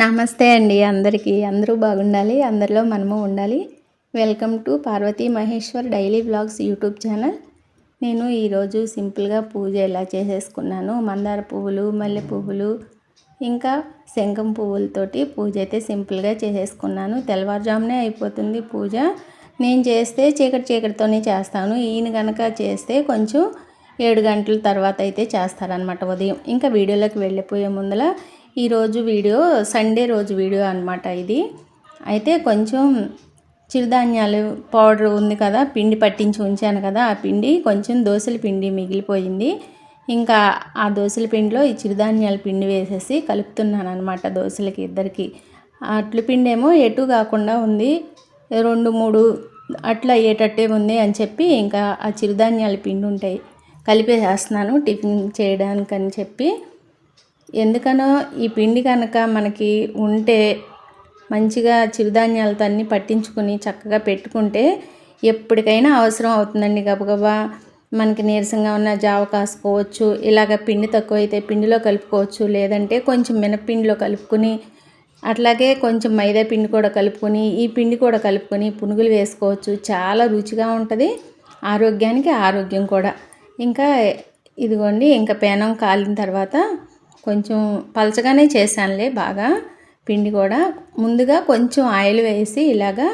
నమస్తే అండి అందరికీ. అందరూ బాగుండాలి, అందరిలో మనము ఉండాలి. Welcome to Parvati Maheshwar daily vlogs YouTube channel. నేను ఈరోజు సింపుల్గా పూజ ఎలా చేసేసుకున్నాను. మందార పువ్వులు, మల్లె పువ్వులు, ఇంకా శంఖం పువ్వులతోటి పూజ అయితే సింపుల్గా చేసేసుకున్నాను. తెల్లవారుజామునే అయిపోతుంది పూజ. నేను చేస్తే చీకటితోనే చేస్తాను. ఈయన కనుక చేస్తే కొంచెం 7 గంటల తర్వాత అయితే చేస్తారనమాట ఉదయం. ఇంకా వీడియోలోకి వెళ్ళిపోయే ముందల ఈరోజు వీడియో సండే రోజు వీడియో అనమాట ఇది. అయితే కొంచెం చిరుధాన్యాలు పౌడర్ ఉంది కదా, పిండి పట్టించి ఉంచాను కదా, ఆ పిండి కొంచెం దోసల పిండి మిగిలిపోయింది. ఇంకా ఆ దోసల పిండిలో ఈ చిరుధాన్యాల పిండి వేసేసి కలుపుతున్నాను అనమాట దోసలకి ఇద్దరికి. అట్ల పిండి ఏమో ఎటు కాకుండా ఉంది, 2-3 అట్లా అయ్యేటట్టే ఉంది అని చెప్పి ఇంకా ఆ చిరుధాన్యాల పిండి ఉంటాయి కలిపేసేస్తున్నాను టిఫిన్ చేయడానికని చెప్పి. ఎందుకనో ఈ పిండి కనుక మనకి ఉంటే మంచిగా చిరుధాన్యాలతో అన్నీ పట్టించుకుని చక్కగా పెట్టుకుంటే ఎప్పటికైనా అవసరం అవుతుందండి. గబగబా మనకి నీరసంగా ఉన్న జావ కాసుకోవచ్చు, ఇలాగ పిండి తక్కువ అయితే పిండిలో కలుపుకోవచ్చు, లేదంటే కొంచెం మినప్పిండిలో కలుపుకొని అట్లాగే కొంచెం మైదా పిండి కూడా కలుపుకొని ఈ పిండి కూడా కలుపుకొని పునుగులు వేసుకోవచ్చు. చాలా రుచిగా ఉంటుంది, ఆరోగ్యానికి ఆరోగ్యం కూడా. ఇంకా ఇదిగోండి, ఇంకా పేనం కాలిన తర్వాత కొంచెం పలచగానే చేశానులే బాగా పిండి కూడా. ముందుగా కొంచెం ఆయిల్ వేసి ఇలాగా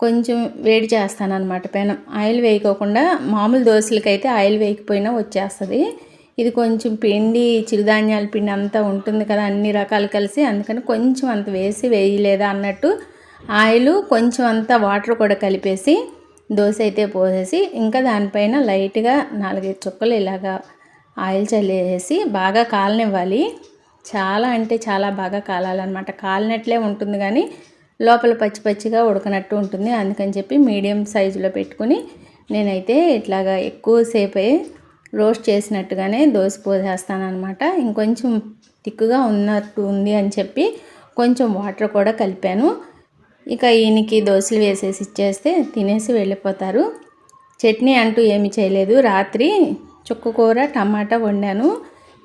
కొంచెం వేడి చేస్తాను అనమాట పెనం. ఆయిల్ వేయకోకుండా మామూలు దోశలకైతే ఆయిల్ వేయకపోయినా వచ్చేస్తుంది. ఇది కొంచెం పిండి చిరుధాన్యాల పిండి అంతా ఉంటుంది కదా, అన్ని రకాలు కలిసి, అందుకని కొంచెం అంత వేయలేదా అన్నట్టు ఆయిల్ కొంచెం అంతా వాటర్ కూడా కలిపేసి దోశ అయితే పోసేసి ఇంకా దానిపైన లైట్గా 4-5 చుక్కలు ఇలాగా ఆయిల్ చల్లేసి బాగా కాలనివ్వాలి. చాలా అంటే చాలా బాగా కాలాలన్నమాట. కాలినట్లే ఉంటుంది కానీ లోపల పచ్చిగా ఉడకనట్టు ఉంటుంది. అందుకని చెప్పి మీడియం సైజులో పెట్టుకుని నేనైతే ఇట్లాగా ఎక్కువసేపు రోస్ట్ చేసినట్టుగానే దోశ పోసేస్తాను అనమాట. ఇంకొంచెం తిక్కుగా ఉన్నట్టు ఉంది అని చెప్పి కొంచెం వాటర్ కూడా కలిపాను. ఇక ఈయనకి దోశలు వేసేసి ఇచ్చేస్తే తినేసి వెళ్ళిపోతారు. చట్నీ అంటూ ఏమి చేయలేదు. రాత్రి చుక్కకూర టమాటా వండాను,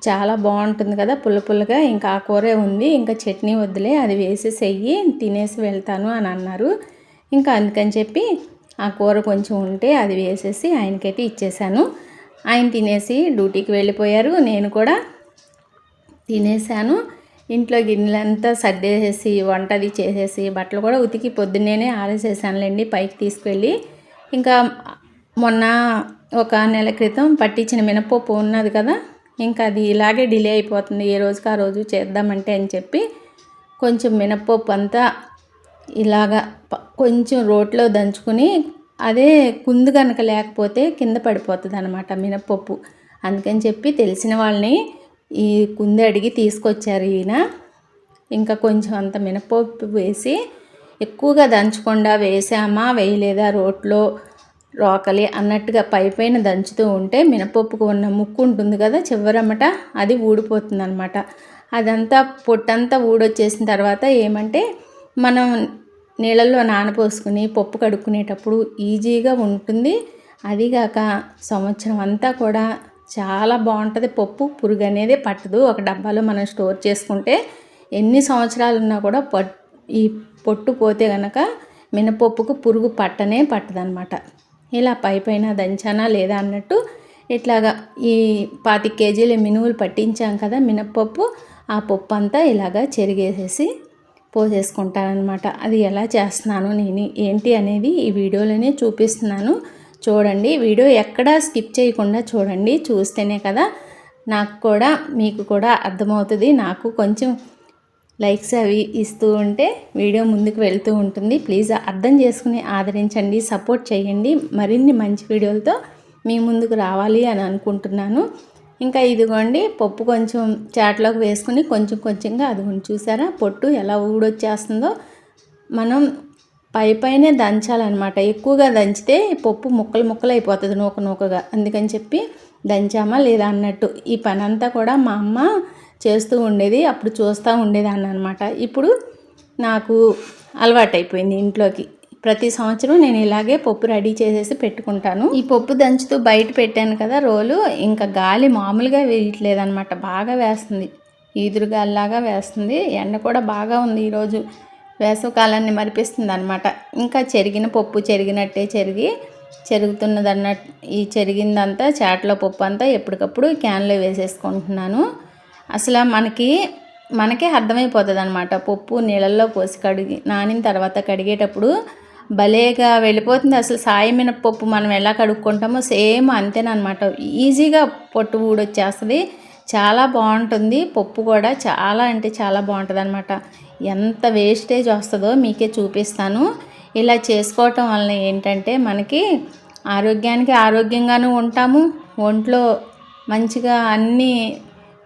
చాలా బాగుంటుంది కదా పుల్లగా. ఇంకా ఆ కూరే ఉంది, ఇంకా చట్నీ వద్దులే, అది వేసేసేయి తినేసి వెళ్తాను అని అన్నారు. ఇంకా అందుకని చెప్పి ఆ కూర కొంచెం ఉంటే అది వేసేసి ఆయనకైతే ఇచ్చేసాను. ఆయన తినేసి డ్యూటీకి వెళ్ళిపోయారు. నేను కూడా తినేసాను. ఇంట్లో గిన్నెలంతా సర్దేసేసి వంటది చేసేసి బట్టలు కూడా ఉతికి పొద్దున్నేనే ఆరేసేసానులేండి పైకి తీసుకువెళ్ళి. ఇంకా మొన్న 1 నెల క్రితం పట్టించిన మినపప్పు ఉన్నది కదా, ఇంకా అది ఇలాగే డిలే అయిపోతుంది, ఏ రోజుకి ఆ రోజు చేద్దామంటే అని చెప్పి కొంచెం మినపప్పు అంతా ఇలాగా కొంచెం రోట్లో దంచుకుని, అదే కుందు కనుక లేకపోతే కింద పడిపోతుంది అనమాట మినపప్పు. అందుకని చెప్పి తెలిసిన వాళ్ళని ఈ కుంది అడిగి తీసుకొచ్చారు ఈయన. ఇంకా కొంచెం అంత మినపప్పు వేసి ఎక్కువగా దంచకుండా వేసామా వేయలేదా రోట్లో రోకలి అన్నట్టుగా పైన దంచుతూ ఉంటే మినపప్పుకు ఉన్న ముక్కు ఉంటుంది కదా చివరమ్మట, అది ఊడిపోతుంది అనమాట. అదంతా పొట్టంతా ఊడొచ్చేసిన తర్వాత ఏమంటే మనం నీళ్ళల్లో నానపోసుకుని పప్పు కడుక్కునేటప్పుడు ఈజీగా ఉంటుంది. అదిగాక సంవత్సరం అంతా కూడా చాలా బాగుంటుంది పప్పు. పురుగు అనేది పట్టదు. ఒక డబ్బాలో మనం స్టోర్ చేసుకుంటే ఎన్ని సంవత్సరాలు ఉన్నా కూడా ఈ పొట్టు పోతే కనుక మినపప్పుకు పురుగు పట్టదనమాట. ఇలా పైన దంచానా లేదా అన్నట్టు ఇట్లాగా ఈ 25 కేజీల మినువులు పట్టించాం కదా మినపప్పు, ఆ పప్పు అంతా ఇలాగా చెరిగేసేసి పోసేసుకుంటానమాట. అది ఎలా చేస్తున్నాను నేను ఏంటి అనేది ఈ వీడియోలోనే చూపిస్తున్నాను. చూడండి, వీడియో ఎక్కడా స్కిప్ చేయకుండా చూడండి. చూస్తేనే కదా నాకు కూడా మీకు కూడా అర్థమవుతుంది. నాకు కొంచెం లైక్స్ అవి ఇస్తూ ఉంటే వీడియో ముందుకు వెళ్తూ ఉంటుంది. ప్లీజ్ అర్థం చేసుకుని ఆదరించండి, సపోర్ట్ చేయండి. మరిన్ని మంచి వీడియోలతో మీ ముందుకు రావాలి అని అనుకుంటున్నాను. ఇంకా ఇదిగోండి, పప్పు కొంచెం చాట్లోకి వేసుకుని కొంచెంగా అదిగోండి చూసారా పొట్టు ఎలా ఊడొచ్చేస్తుందో. మనం పైనే దంచాలన్నమాట. ఎక్కువగా దంచితే పప్పు ముక్కలు అయిపోతుంది నూకగా. అందుకని చెప్పి దంచామా లేదా అన్నట్టు ఈ పని అంతా కూడా మా అమ్మ చేస్తూ ఉండేది. అప్పుడు చూస్తూ ఉండేదాన్ని అనమాట. ఇప్పుడు నాకు అలవాటైపోయింది. ఇంట్లోకి ప్రతి సంవత్సరం నేను ఇలాగే పప్పు రెడీ చేసేసి పెట్టుకుంటాను. ఈ పప్పు దంచుతూ బయట పెట్టాను కదా రోలు, ఇంకా గాలి మామూలుగా వేయట్లేదన్నమాట, బాగా వేస్తుంది. ఈదురుగాల్లాగా వేస్తుంది. ఎండ కూడా బాగా ఉంది ఈరోజు. వేసవికాలాన్ని మరిపిస్తుంది అనమాట. ఇంకా చెరిగిన పప్పు చెరిగినట్టే చెరుగుతున్నది అన్నట్టు ఈ చెరిగిందంతా చాట్లో పప్పు అంతా ఎప్పటికప్పుడు క్యాన్లో వేసేసుకుంటున్నాను. అసలు మనకే అర్థమైపోతుంది అనమాట. పప్పు నీళ్ళల్లో పోసి నానిన తర్వాత కడిగేటప్పుడు భలేగా వెళ్ళిపోతుంది. అసలు సాయి మినపప్పు మనం ఎలా కడుక్కుంటామో సేమ్ అంతేనమాట. ఈజీగా పొట్టు ఊడొచ్చేస్తుంది. చాలా బాగుంటుంది పప్పు కూడా. చాలా అంటే చాలా బాగుంటుంది అనమాట. ఎంత వేస్టేజ్ వస్తుందో మీకే చూపిస్తాను. ఇలా చేసుకోవటం వలన ఏంటంటే మనకి ఆరోగ్యంగానూ ఉంటాము. ఒంట్లో మంచిగా అన్నీ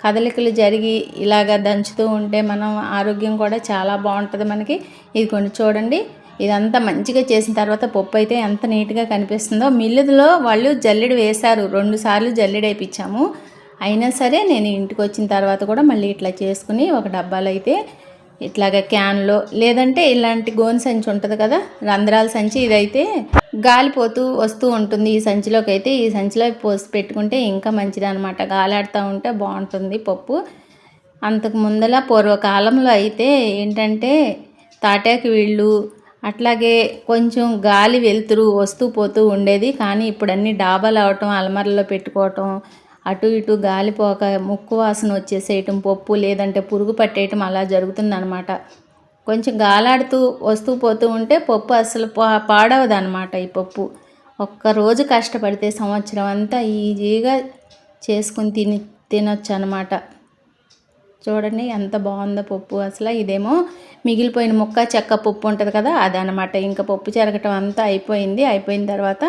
కదలికలు జరిగి ఇలాగ దంచుతూ ఉంటే మనం ఆరోగ్యం కూడా చాలా బాగుంటుంది మనకి. ఇది కొన్ని చూడండి. ఇదంతా మంచిగా చేసిన తర్వాత పప్పు అయితే ఎంత నీట్గా కనిపిస్తుందో. మిల్లులో వాళ్ళు జల్లెడ వేశారు, 2 సార్లు జల్లెడ వేయించాము. అయినా సరే నేను ఇంటికి వచ్చిన తర్వాత కూడా మళ్ళీ ఇట్లా చేసుకుని ఒక డబ్బాలో అయితే ఇట్లాగ క్యాన్లో, లేదంటే ఇలాంటి గోను సంచి ఉంటుంది కదా, రంధ్రాల సంచి, ఇదైతే గాలిపోతూ వస్తూ ఉంటుంది. ఈ సంచిలోకి అయితే ఈ సంచిలో పోసి పెట్టుకుంటే ఇంకా మంచిది అనమాట. గాలాడుతూ ఉంటే బాగుంటుంది పప్పు. అంతకు ముందల పూర్వకాలంలో అయితే ఏంటంటే తాటాకు వీళ్ళు అట్లాగే కొంచెం గాలి వెలుతురు వస్తూ పోతూ ఉండేది. కానీ ఇప్పుడు అన్నీ డాబాలు అవటం, అలమరలో పెట్టుకోవటం, అటు ఇటు గాలిపోక ముక్కు వాసన వచ్చేసేయటం పప్పు, లేదంటే పురుగు పట్టేయటం అలా జరుగుతుందనమాట. కొంచెం గాలాడుతూ వస్తూ పోతూ ఉంటే పప్పు అసలు పాడవదు అనమాట. ఈ పప్పు ఒక్కరోజు కష్టపడితే సంవత్సరం అంతా ఈజీగా చేసుకుని తినొచ్చు అనమాట. చూడండి ఎంత బాగుందో పప్పు. అసలు ఇదేమో మిగిలిపోయిన ముక్క చెక్క పప్పు ఉంటుంది కదా, అదనమాట. ఇంకా పప్పు చెరగటం అంతా అయిపోయిన తర్వాత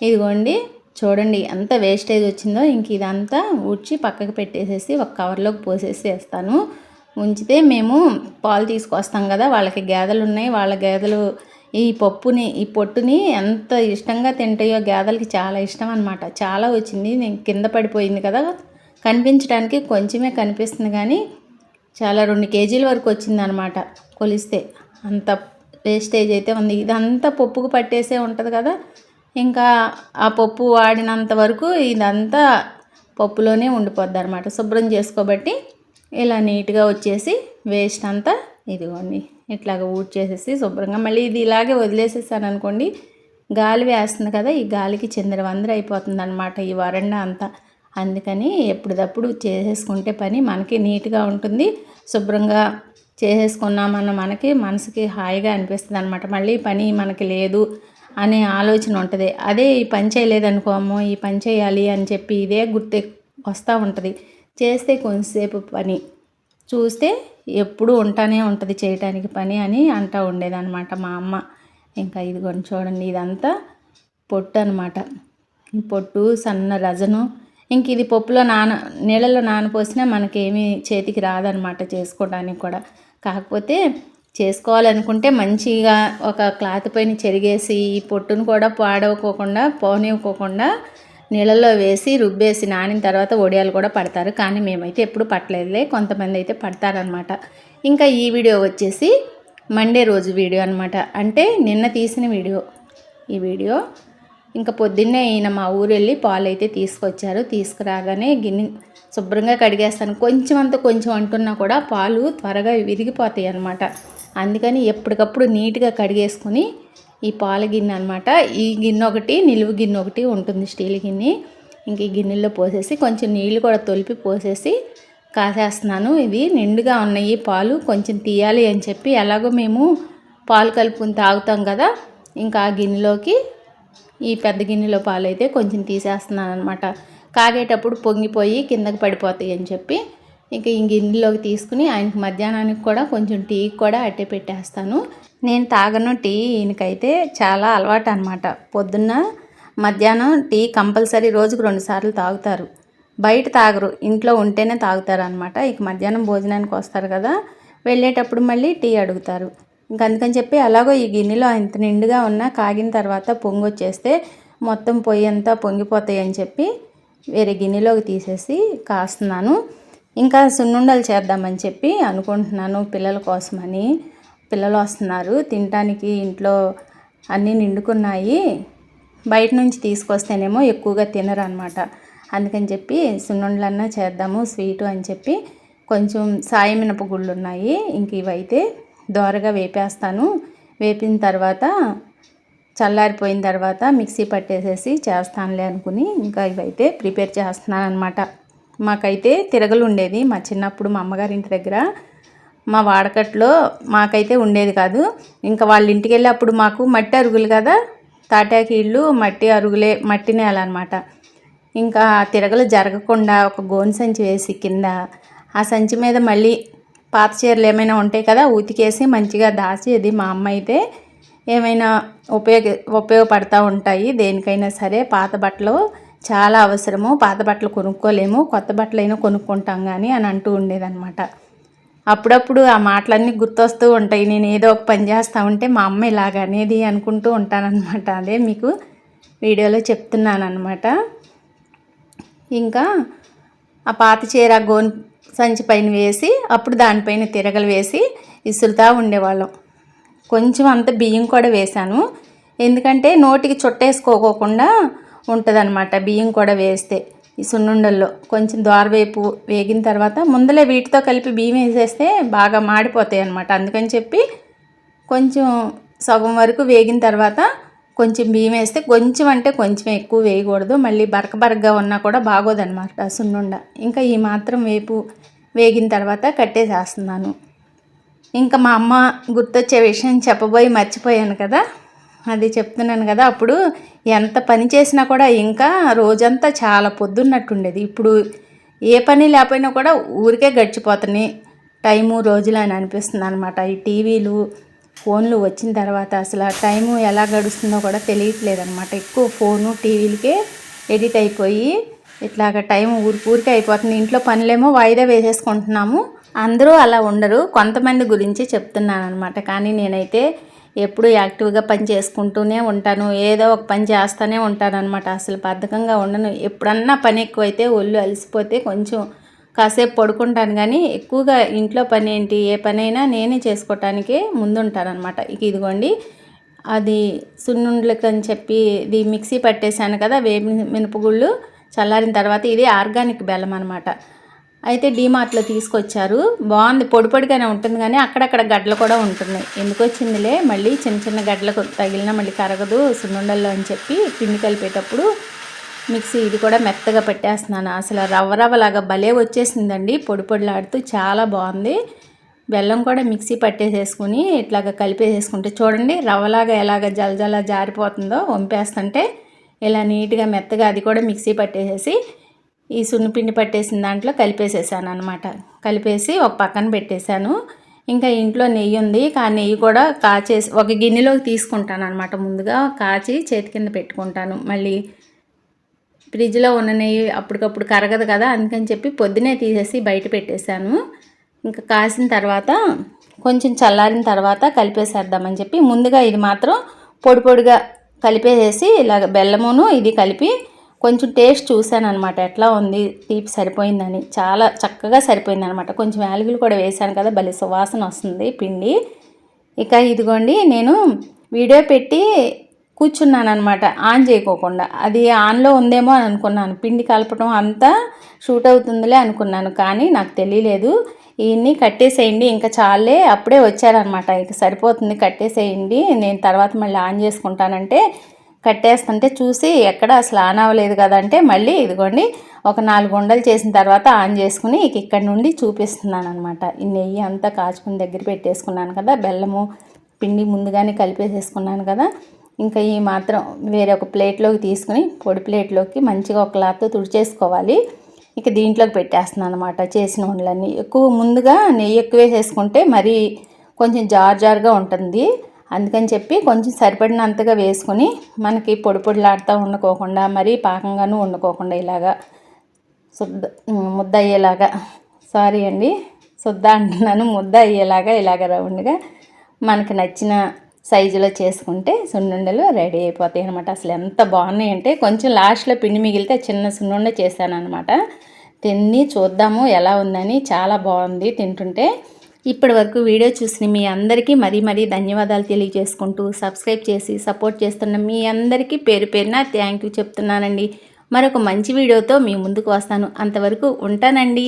ఇదిగోండి చూడండి ఎంత వేస్టేజ్ వచ్చిందో. ఇంక ఇదంతా ఊడ్చి పక్కకు పెట్టేసేసి ఒక కవర్లోకి పోసేసేస్తాను. ఉంచితే మేము పాలు తీసుకొస్తాం కదా, వాళ్ళకి గేదెలు ఉన్నాయి. వాళ్ళ గేదెలు ఈ పొట్టుని ఎంత ఇష్టంగా తింటాయో. గేదెలకి చాలా ఇష్టం అనమాట. చాలా వచ్చింది. నేను కింద పడిపోయింది కదా, కనిపించడానికి కొంచెమే కనిపిస్తుంది కానీ చాలా 2 కేజీల వరకు వచ్చిందనమాట కొలిస్తే. అంత వేస్టేజ్ అయితే ఉంది. ఇదంతా పప్పుకు పట్టేసే ఉంటుంది కదా, ఇంకా ఆ పప్పు వాడినంత వరకు ఇదంతా పప్పులోనే ఉండిపోద్ది అనమాట. శుభ్రం చేసుకోబట్టి ఇలా నీట్గా వచ్చేసి వేస్ట్ అంతా ఇదిగోండి ఇట్లాగ ఊడ్చేసేసి శుభ్రంగా మళ్ళీ ఇది ఇలాగే వదిలేసేసాను అనుకోండి, గాలి వేస్తుంది కదా, ఈ గాలికి చిందరవందర అయిపోతుంది అనమాట ఈ వరండా అంతా. అందుకని ఎప్పటికప్పుడు చేసేసుకుంటే పని మనకి నీట్గా ఉంటుంది. శుభ్రంగా చేసేసుకున్నామన్న మనసుకి హాయిగా అనిపిస్తుంది అనమాట. మళ్ళీ పని మనకి లేదు అనే ఆలోచన ఉంటుంది. అదే ఈ పని చేయలేదనుకోమో, ఈ పని చేయాలి అని చెప్పి ఇదే గుర్తు వస్తూ ఉంటుంది. చేస్తే కొంచెంసేపు పని చూస్తే ఎప్పుడు ఉంటానే ఉంటుంది చేయటానికి పని అని అంటూ ఉండేదన్నమాట మా అమ్మ. ఇంకా ఇదిగోండి చూడండి, ఇదంతా పొట్టు అనమాట. ఈ పొట్టు సన్న రజను. ఇంక ఇది పప్పులో నీళ్ళలో నానపోసినా మనకేమీ చేతికి రాదనమాట చేసుకోవడానికి కూడా. కాకపోతే చేసుకోవాలనుకుంటే మంచిగా ఒక క్లాత్ పైన చెరిగేసి ఈ పొట్టును కూడా పోనివ్వకోకుండా నీళ్ళల్లో వేసి రుబ్బేసి నానిన తర్వాత వడియాలు కూడా పడతారు. కానీ మేమైతే ఎప్పుడు పట్టలేదులే, కొంతమంది అయితే పడతారనమాట. ఇంకా ఈ వీడియో వచ్చేసి మండే రోజు వీడియో అనమాట. అంటే నిన్న తీసిన వీడియో ఈ వీడియో. ఇంకా పొద్దున్నే ఈయన మా ఊరు వెళ్ళి పాలు అయితే తీసుకొచ్చారు. తీసుకురాగానే గిన్నె శుభ్రంగా కడిగేస్తాను. కొంచెం అంటున్నా కూడా పాలు త్వరగా విరిగిపోతాయి అన్నమాట. అందుకని ఎప్పటికప్పుడు నీట్గా కడిగేసుకుని ఈ పాల గిన్నె అనమాట. ఈ గిన్నె ఒకటి, నిలువు గిన్నె ఒకటి ఉంటుంది, స్టీల్ గిన్నె. ఇంక ఈ గిన్నెల్లో పోసేసి కొంచెం నీళ్ళు కూడా తొలిపి పోసేసి కాసేస్తున్నాను. ఇది నిండుగా ఉన్నాయి పాలు, కొంచెం తీయాలి అని చెప్పి ఎలాగో మేము పాలు కలుపుకుని తాగుతాం కదా, ఇంకా ఆ గిన్నెలోకి ఈ పెద్ద గిన్నెలో పాలు అయితే కొంచెం తీసేస్తున్నాను అనమాట. కాగేటప్పుడు పొంగిపోయి కిందకి పడిపోతాయి అని చెప్పి ఇంకా ఈ గిన్నెలోకి తీసుకుని ఆయనకి మధ్యాహ్నానికి కూడా కొంచెం టీ కూడా అట్టే పెట్టేస్తాను. నేను తాగను టీ, ఈయనకైతే చాలా అలవాటు అనమాట. పొద్దున్న మధ్యాహ్నం టీ కంపల్సరీ రోజుకు 2 సార్లు తాగుతారు. బయట తాగరు, ఇంట్లో ఉంటేనే తాగుతారు అనమాట. ఇక మధ్యాహ్నం భోజనానికి వస్తారు కదా, వెళ్ళేటప్పుడు మళ్ళీ టీ అడుగుతారు. ఇంక అందుకని చెప్పి అలాగో ఈ గిన్నెలో ఇంత నిండుగా ఉన్నా కాగిన తర్వాత పొంగొచ్చేస్తే మొత్తం పొయ్యి అంతా పొంగిపోతాయి అని చెప్పి వేరే గిన్నెలోకి తీసేసి కాస్తున్నాను. ఇంకా సున్నుండలు చేద్దామని చెప్పి అనుకుంటున్నాను పిల్లల కోసమని. పిల్లలు వస్తున్నారు తినటానికి, ఇంట్లో అన్నీ నిండుకున్నాయి. బయట నుంచి తీసుకొస్తేనేమో ఎక్కువగా తినరు అనమాట. అందుకని చెప్పి సున్నుండలన్నా చేద్దాము స్వీటు అని చెప్పి కొంచెం సాయి మినపగుళ్ళు ఉన్నాయి. ఇంక ఇవైతే దోరగా వేపేస్తాను. వేపిన తర్వాత చల్లారిపోయిన తర్వాత మిక్సీ పట్టేసేసి చేస్తానులే అనుకుని ఇంకా ఇవైతే ప్రిపేర్ చేస్తున్నాను అనమాట. మాకైతే తిరగలు ఉండేది మా చిన్నప్పుడు మా అమ్మగారి ఇంటి దగ్గర. మా వాడకట్లో మాకైతే ఉండేది కాదు. ఇంకా వాళ్ళ ఇంటికి వెళ్ళి అప్పుడు మాకు మట్టి అరుగులు కదా, తాటాకి ఇళ్ళు, మట్టి అరుగులే, మట్టి నేల అనమాట. ఇంకా తిరగలు జరగకుండా ఒక గోను సంచి వేసి కింద ఆ సంచి మీద మళ్ళీ పాత చీరలు ఏమైనా ఉంటాయి కదా ఉతికేసి మంచిగా దాచేది మా అమ్మ. అయితే ఏమైనా ఉపయోగపడతా ఉంటాయి దేనికైనా సరే. పాత బట్టలు చాలా అవసరము, పాత బట్టలు కొనుక్కోలేము, కొత్త బట్టలైనా కొనుక్కుంటాం కానీ అని అంటూ ఉండేదన్నమాట. అప్పుడప్పుడు ఆ మాటలన్నీ గుర్తొస్తూ ఉంటాయి. నేను ఏదో ఒక పని చేస్తూ ఉంటే మా అమ్మ ఇలాగ అనేది అనుకుంటూ ఉంటానన్నమాట. అదే మీకు వీడియోలో చెప్తున్నాను అనమాట. ఇంకా ఆ పాత చీర గోను సంచి పైన వేసి అప్పుడు దానిపైన తిరగలు వేసి ఇసురుతూ ఉండేవాళ్ళం. కొంచెం అంత బియ్యం కూడా వేశాను, ఎందుకంటే నోటికి చుట్టేసుకోకుండా ఉంటుందన్నమాట బియ్యం కూడా వేస్తే. ఈ సున్నుండల్లో కొంచెం దోరవేపు వేగిన తర్వాత ముందలే వీటితో కలిపి బియ్యం వేసేస్తే బాగా మాడిపోతాయి అన్నమాట. అందుకని చెప్పి కొంచెం సగం వరకు వేగిన తర్వాత కొంచెం బియ్యం వేస్తే, కొంచెం అంటే కొంచెం ఎక్కువ వేయకూడదు, మళ్ళీ బరకగా ఉన్నా కూడా బాగోదన్నమాట సున్నుండ. ఇంకా ఈ మాత్రం వేగిన తర్వాత కట్టేసేస్తున్నాను. ఇంకా మా అమ్మ గుర్తొచ్చే విషయం చెప్పబోయి మర్చిపోయాను కదా, అది చెప్తున్నాను కదా. అప్పుడు ఎంత పని చేసినా కూడా ఇంకా రోజంతా చాలా పొద్దున్నట్టుండేది. ఇప్పుడు ఏ పని లేకపోయినా కూడా ఊరికే గడిచిపోతున్నాయి టైము రోజులు అని అనిపిస్తుంది అనమాట. ఈ టీవీలు ఫోన్లు వచ్చిన తర్వాత అసలు టైము ఎలా గడుస్తుందో కూడా తెలియట్లేదు అనమాట. ఎక్కువ ఫోను టీవీలకే ఎడిట్ అయిపోయి ఇట్లాగ టైం ఊరికే అయిపోతుంది. ఇంట్లో పనులేమో వాయిదా వేసేసుకుంటున్నాము. అందరూ అలా ఉండరు, కొంతమంది గురించి చెప్తున్నాను అనమాట. కానీ నేనైతే ఎప్పుడు యాక్టివ్గా పని చేసుకుంటూనే ఉంటాను, ఏదో ఒక పని చేస్తూనే ఉంటాను అనమాట. అసలు బద్ధకంగా ఉండను. ఎప్పుడన్నా పని ఎక్కువైతే ఒళ్ళు అలసిపోతే కొంచెం కాసేపు పడుకుంటాను, కానీ ఎక్కువగా ఇంట్లో పని ఏంటి ఏ పనైనా నేనే చేసుకోవటానికే ముందుంటానమాట. ఇక ఇదిగోండి అది సున్నుండలకి అని చెప్పి ఇది మిక్సీ పట్టేశాను కదా, మినపగుళ్ళు చల్లారిన తర్వాత ఇది ఆర్గానిక్ బెల్లం అనమాట. అయితే డీమార్ట్లో తీసుకొచ్చారు, బాగుంది, పొడిగానే ఉంటుంది కానీ అక్కడక్కడ గడ్డలు కూడా ఉంటున్నాయి. ఎందుకు వచ్చిందిలే, మళ్ళీ చిన్న గడ్డలకు తగిలినా మళ్ళీ కరగదు సున్నుండల్లో అని చెప్పి పిండి కలిపేటప్పుడు మిక్సీ ఇది కూడా మెత్తగా పెట్టేస్తున్నాను. అసలు రవ్వలాగా భలే వచ్చేసిందండి, పొడిలాడుతూ చాలా బాగుంది. బెల్లం కూడా మిక్సీ పట్టేసేసుకుని ఇట్లాగా కలిపేసేసుకుంటే చూడండి రవ్వలాగా ఎలాగ జలజల జారిపోతుందో, వంపేస్తుంటే ఇలా నీట్గా మెత్తగా అది కూడా మిక్సీ పట్టేసేసి ఈ సున్నిపిండి పట్టేసిన దాంట్లో కలిపేసేసాను అనమాట. కలిపేసి ఒక పక్కన పెట్టేశాను. ఇంకా ఇంట్లో నెయ్యి ఉంది, ఆ నెయ్యి కూడా కాచేసి ఒక గిన్నెలోకి తీసుకుంటాను అనమాట. ముందుగా కాచి చేతి కింద పెట్టుకుంటాను. మళ్ళీ ఫ్రిడ్జ్లో ఉన్న నెయ్యి అప్పటికప్పుడు కరగదు కదా, అందుకని చెప్పి పొద్దునే తీసేసి బయట పెట్టేశాను. ఇంకా కాసిన తర్వాత కొంచెం చల్లారిన తర్వాత కలిపేసేద్దామని చెప్పి ముందుగా ఇది మాత్రం పొడిగా కలిపేసేసి ఇలాగ బెల్లమును ఇది కలిపి కొంచెం టేస్ట్ చూశాను అనమాట, ఎట్లా ఉంది, తీపి సరిపోయిందని. చాలా చక్కగా సరిపోయింది అనమాట. కొంచెం యాలకులు కూడా వేశాను కదా, భలే సువాసన వస్తుంది పిండి. ఇక ఇదిగోండి నేను వీడియో పెట్టి కూర్చున్నాను అనమాట, ఆన్ చేయకోకుండా. అది ఆన్లో ఉందేమో అని అనుకున్నాను, పిండి కలపడం అంతా షూట్ అవుతుందిలే అనుకున్నాను, కానీ నాకు తెలియలేదు. ఇవన్నీ కట్టేసేయండి ఇంకా చాలే, అప్పుడే వచ్చారనమాట, ఇక సరిపోతుంది కట్టేసేయండి, నేను తర్వాత మళ్ళీ ఆన్ చేసుకుంటానంటే కట్టేస్తుంటే చూసి ఎక్కడ అసలు ఆన్ అవ్వలేదు కదంటే మళ్ళీ ఇదిగోండి ఒక 4 ఉండలు చేసిన తర్వాత ఆన్ చేసుకుని ఇక్కడ నుండి చూపిస్తున్నాను అనమాట. ఈ నెయ్యి అంతా కాచుకుని దగ్గర పెట్టేసుకున్నాను కదా, బెల్లము పిండి ముందుగానే కలిపేసేసుకున్నాను కదా. ఇంకా ఈ మాత్రం వేరే ఒక ప్లేట్లోకి తీసుకుని పొడి ప్లేట్లోకి మంచిగా ఒక క్లాత్తో తుడిచేసుకోవాలి. ఇక దీంట్లోకి పెట్టేస్తున్నాను అనమాట చేసిన ఉండలన్నీ. ముందుగా నెయ్యి ఎక్కువ వేసేసుకుంటే మరీ కొంచెం జారుగా ఉంటుంది, అందుకని చెప్పి కొంచెం సరిపడినంతగా వేసుకొని మనకి పొడిలాడుతూ వండుకోకుండా మరీ పాకంగాను వండుకోకుండా ఇలాగా ముద్ద అయ్యేలాగా, సారీ అండి శుద్ధ అంటున్నాను, ముద్ద అయ్యేలాగా ఇలాగ రౌండ్గా మనకి నచ్చిన సైజులో చేసుకుంటే సున్నుండలు రెడీ అయిపోతాయి అనమాట. అసలు ఎంత బాగున్నాయి అంటే కొంచెం లాస్ట్లో పిండి మిగిలితే చిన్న సున్నుండ చేశాను అనమాట. తిని చూద్దాము ఎలా ఉందని, చాలా బాగుంది తింటుంటే. ఇప్పటి వరకు వీడియో చూసిన మీ అందరికీ మరీ ధన్యవాదాలు తెలియజేసుకుంటూ సబ్స్క్రైబ్ చేసి సపోర్ట్ చేస్తున్న మీ అందరికీ పేరున థ్యాంక్ యూ చెప్తున్నానండి. మరొక మంచి వీడియోతో మీ ముందుకు వస్తాను, అంతవరకు ఉంటానండి.